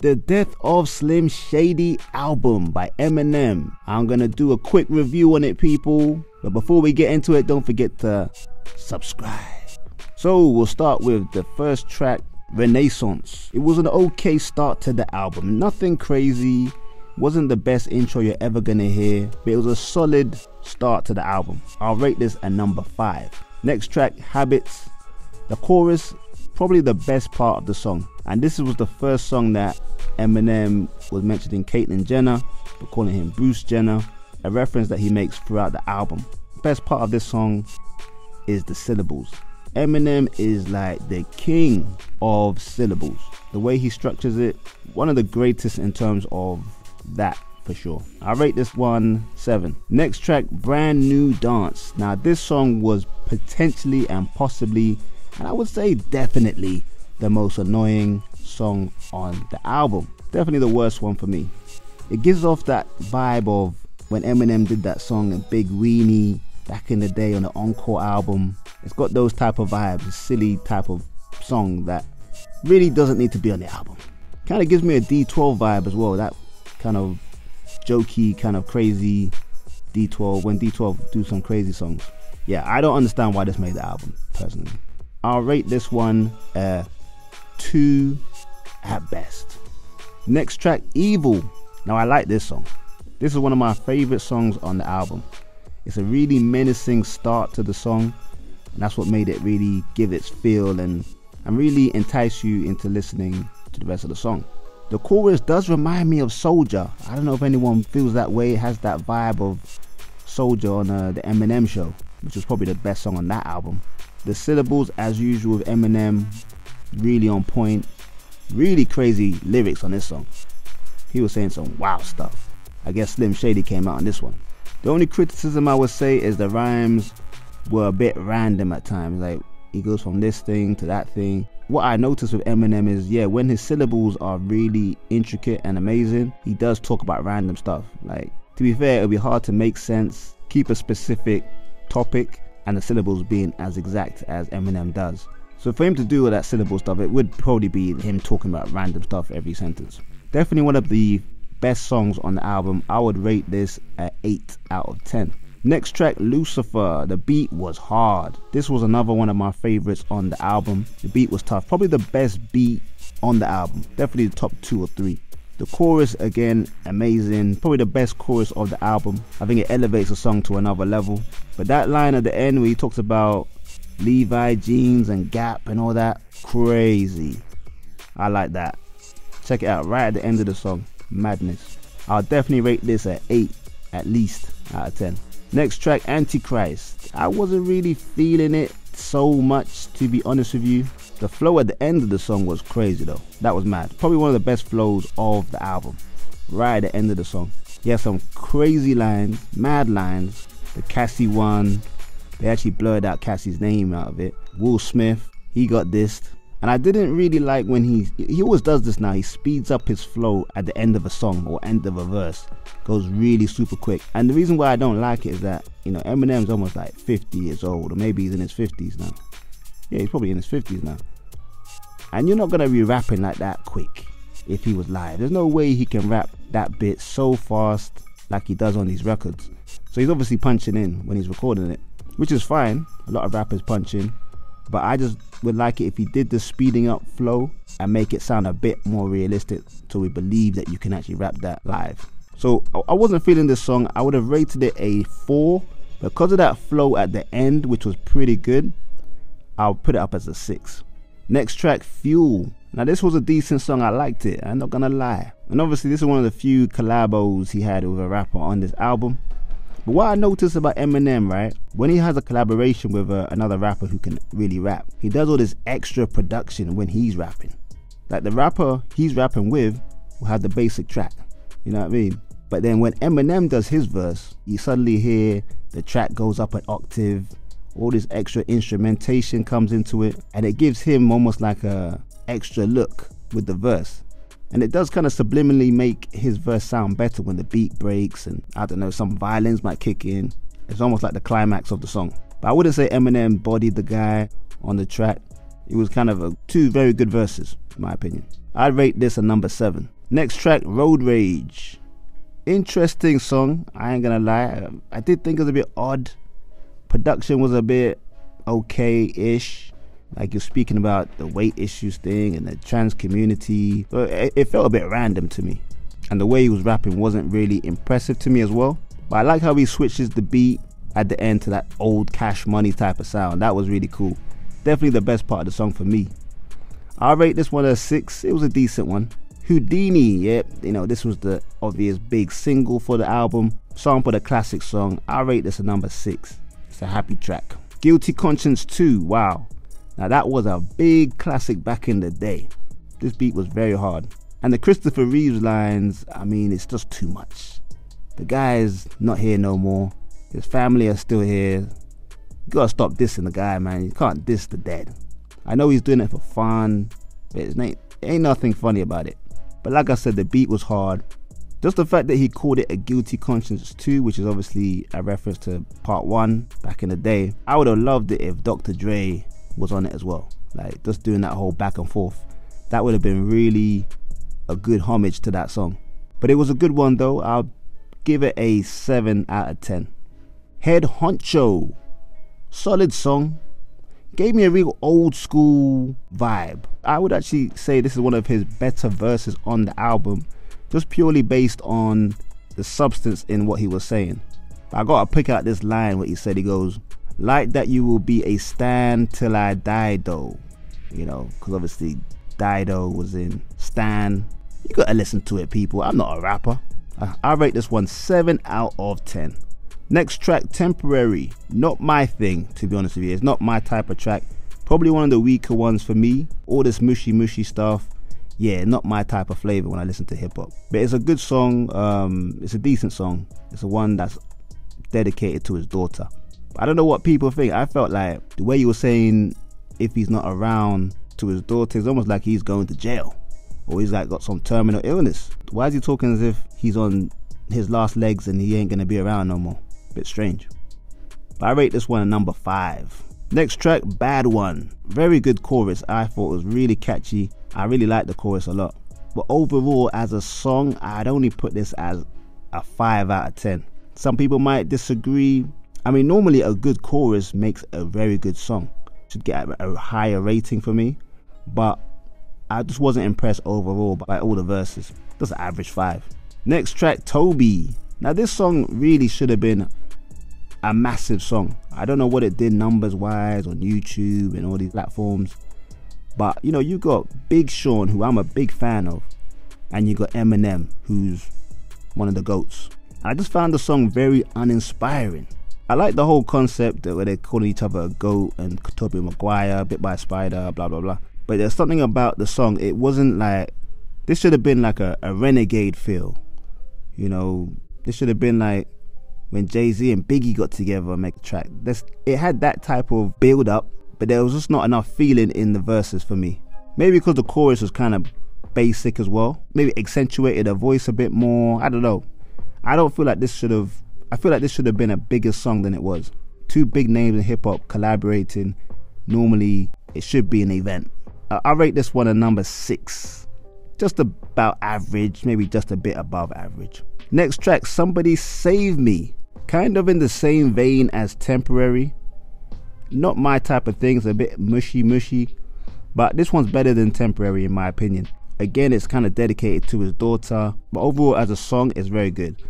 The Death of Slim Shady album by Eminem. I'm gonna do a quick review on it, people, but before we get into it, don't forget to subscribe. So we'll start with the first track, Renaissance. It was an okay start to the album, nothing crazy, wasn't the best intro you're ever gonna hear, but it was a solid start to the album. I'll rate this a number 5. Next track, Habits. The chorus, probably the best part of the song, and this was the first song that Eminem was mentioning Caitlyn Jenner, but calling him Bruce Jenner, a reference that he makes throughout the album. Best part of this song is the syllables. Eminem is like the king of syllables. The way he structures it, one of the greatest in terms of that, for sure. I rate this one 7. Next track, Brand New Dance. Now this song was potentially and possibly, and I would say definitely, the most annoying song on the album. Definitely the worst one for me. It gives off that vibe of when Eminem did that song in Big Weenie back in the day on the Encore album. It's got those type of vibes, a silly type of song that really doesn't need to be on the album. Kind of gives me a D12 vibe as well, that kind of jokey, kind of crazy D12, when D12 do some crazy songs. Yeah, I don't understand why this made the album, personally. I'll rate this one 2 at best. Next track, Evil. Now I like this song. This is one of my favorite songs on the album. It's a really menacing start to the song, and that's what made it really give its feel and really entice you into listening to the rest of the song. The chorus does remind me of Soldier. I don't know if anyone feels that way. It has that vibe of Soldier on the Eminem show, which was probably the best song on that album. The syllables, as usual with Eminem, really on point. Really crazy lyrics on this song. He was saying some wild stuff. I guess Slim Shady came out on this one. The only criticism I would say is the rhymes were a bit random at times. Like, he goes from this thing to that thing. What I noticed with Eminem is, yeah, when his syllables are really intricate and amazing, he does talk about random stuff. Like, to be fair, it'll be hard to make sense, keep a specific topic, and the syllables being as exact as Eminem does. So for him to do all that syllable stuff, it would probably be him talking about random stuff every sentence. Definitely one of the best songs on the album. I would rate this at 8 out of 10. Next track, Lucifer. The beat was hard. This was another one of my favorites on the album. The beat was tough. Probably the best beat on the album. Definitely the top 2 or 3. The chorus, again, amazing. Probably the best chorus of the album. I think it elevates the song to another level. But that line at the end where he talks about Levi jeans and Gap and all that, crazy. I like that. Check it out right at the end of the song. Madness. I'll definitely rate this at 8 at least out of 10. Next track, Antichrist. I wasn't really feeling it so much, to be honest with you. The flow at the end of the song was crazy though. That was mad. Probably one of the best flows of the album. Right at the end of the song. He has some crazy lines, mad lines. The Cassie one, they actually blurred out Cassie's name out of it. Will Smith, he got dissed. And I didn't really like when he always does this now. He speeds up his flow at the end of a song or end of a verse. Goes really super quick. And the reason why I don't like it is that, you know, Eminem's almost like 50 years old, or maybe he's in his 50s now. Yeah, he's probably in his 50s now. And you're not gonna be rapping like that quick if he was live. There's no way he can rap that bit so fast like he does on these records. So he's obviously punching in when he's recording it, which is fine. A lot of rappers punch in. But I just would like it if he did the speeding up flow and make it sound a bit more realistic so we believe that you can actually rap that live. So I wasn't feeling this song. I would have rated it a 4. Because of that flow at the end, which was pretty good, I'll put it up as a 6. Next track, Fuel. Now this was a decent song. I liked it. I'm not gonna lie. And obviously this is one of the few collabos he had with a rapper on this album. But what I noticed about Eminem, right, when he has a collaboration with another rapper who can really rap, he does all this extra production when he's rapping. Like the rapper he's rapping with will have the basic track, you know what I mean? But then when Eminem does his verse, you suddenly hear the track goes up an octave, all this extra instrumentation comes into it, and it gives him almost like a extra look with the verse. And it does kind of subliminally make his verse sound better when the beat breaks and, I don't know, some violins might kick in. It's almost like the climax of the song. But I wouldn't say Eminem bodied the guy on the track. It was kind of two very good verses, in my opinion. I'd rate this a number 7. Next track, Road Rage. Interesting song, I ain't gonna lie. I did think it was a bit odd. Production was a bit okay-ish. Like you're speaking about the weight issues thing and the trans community. So it felt a bit random to me. And the way he was rapping wasn't really impressive to me as well. But I like how he switches the beat at the end to that old Cash Money type of sound. That was really cool. Definitely the best part of the song for me. I'll rate this one a 6. It was a decent one. Houdini, yep, this was the obvious big single for the album. Sampled a classic song. I'll rate this a number 6. It's a happy track. Guilty Conscience 2, wow. Now that was a big classic back in the day. This beat was very hard. And the Christopher Reeves lines, I mean, it's just too much. The guy's not here no more. His family are still here. You gotta stop dissing the guy, man. You can't diss the dead. I know he's doing it for fun, but it ain't nothing funny about it. But like I said, the beat was hard. Just the fact that he called it a Guilty Conscience 2, which is obviously a reference to part 1 back in the day. I would have loved it if Dr. Dre was on it as well. Like just doing that whole back and forth. That would have been really a good homage to that song. But it was a good one though. I'll give it a 7 out of 10. Head Honcho. Solid song. Gave me a real old school vibe. I would actually say this is one of his better verses on the album. Just purely based on the substance in what he was saying. I gotta pick out this line where he said, he goes, "Like that you will be a stan till I die though." Because obviously Dido was in Stan. You gotta listen to it, people. I'm not a rapper. I rate this one 7 out of 10. Next track, Temporary. Not my thing, to be honest with you. It's not my type of track. Probably one of the weaker ones for me. All this mushy stuff. Yeah, not my type of flavor when I listen to hip hop. But it's a good song. It's a decent song. It's a one that's dedicated to his daughter. I don't know what people think. I felt like the way you were saying if he's not around to his daughter, it's almost like he's going to jail. Or he's like got some terminal illness. Why is he talking as if he's on his last legs and he ain't gonna be around no more? Bit strange. But I rate this one a number 5. Next track, Bad One. Very good chorus. I thought it was really catchy. I really liked the chorus a lot. But overall, as a song, I'd only put this as a 5 out of 10. Some people might disagree. I mean, normally a good chorus makes a very good song. Should get a higher rating for me. But I just wasn't impressed overall by all the verses. Just an average 5. Next track, Toby. Now this song really should have been a massive song. I don't know what it did numbers wise on YouTube and all these platforms. But you got Big Sean, who I'm a big fan of. And you got Eminem, who's one of the GOATs. I just found the song very uninspiring. I like the whole concept that where they're calling each other a GOAT and Tobey Maguire, bit by a spider, blah blah blah. But there's something about the song, it wasn't like, this should have been like a renegade feel. This should have been like when Jay-Z and Biggie got together and make a track. It had that type of build up, but there was just not enough feeling in the verses for me. Maybe because the chorus was kind of basic as well. Maybe accentuated the voice a bit more. I don't know. I feel like this should have been a bigger song than it was. Two big names in hip hop collaborating. Normally it should be an event. I rate this one a number 6. Just about average, maybe just a bit above average. Next track, Somebody Save Me. Kind of in the same vein as Temporary. Not my type of thing, it's a bit mushy. But this one's better than Temporary in my opinion. Again, it's kind of dedicated to his daughter. But overall as a song, it's very good.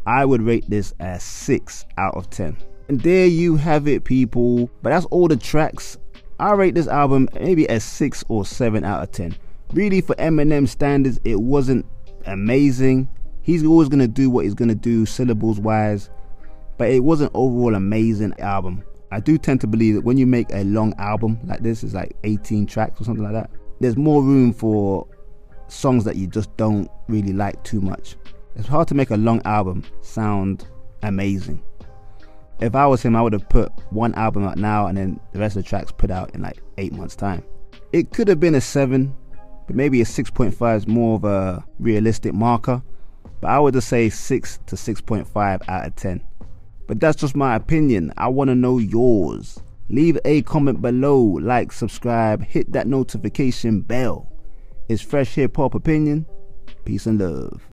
I would rate this as 6 out of 10. And there you have it, people. But that's all the tracks. I rate this album maybe a 6 or 7 out of 10. Really, for Eminem standards, it wasn't amazing. He's always going to do what he's going to do syllables wise, but it wasn't overall amazing album. I do tend to believe that when you make a long album like this, it's like 18 tracks or something like that, there's more room for songs that you just don't really like too much. It's hard to make a long album sound amazing. If I was him, I would have put one album out now and then the rest of the tracks put out in like 8 months time. It could have been a 7, but maybe a 6.5 is more of a realistic marker. But I would just say 6 to 6.5 out of 10. But that's just my opinion. I want to know yours. Leave a comment below, like, subscribe, hit that notification bell. It's Fresh Hip Hop Opinion. Peace and love.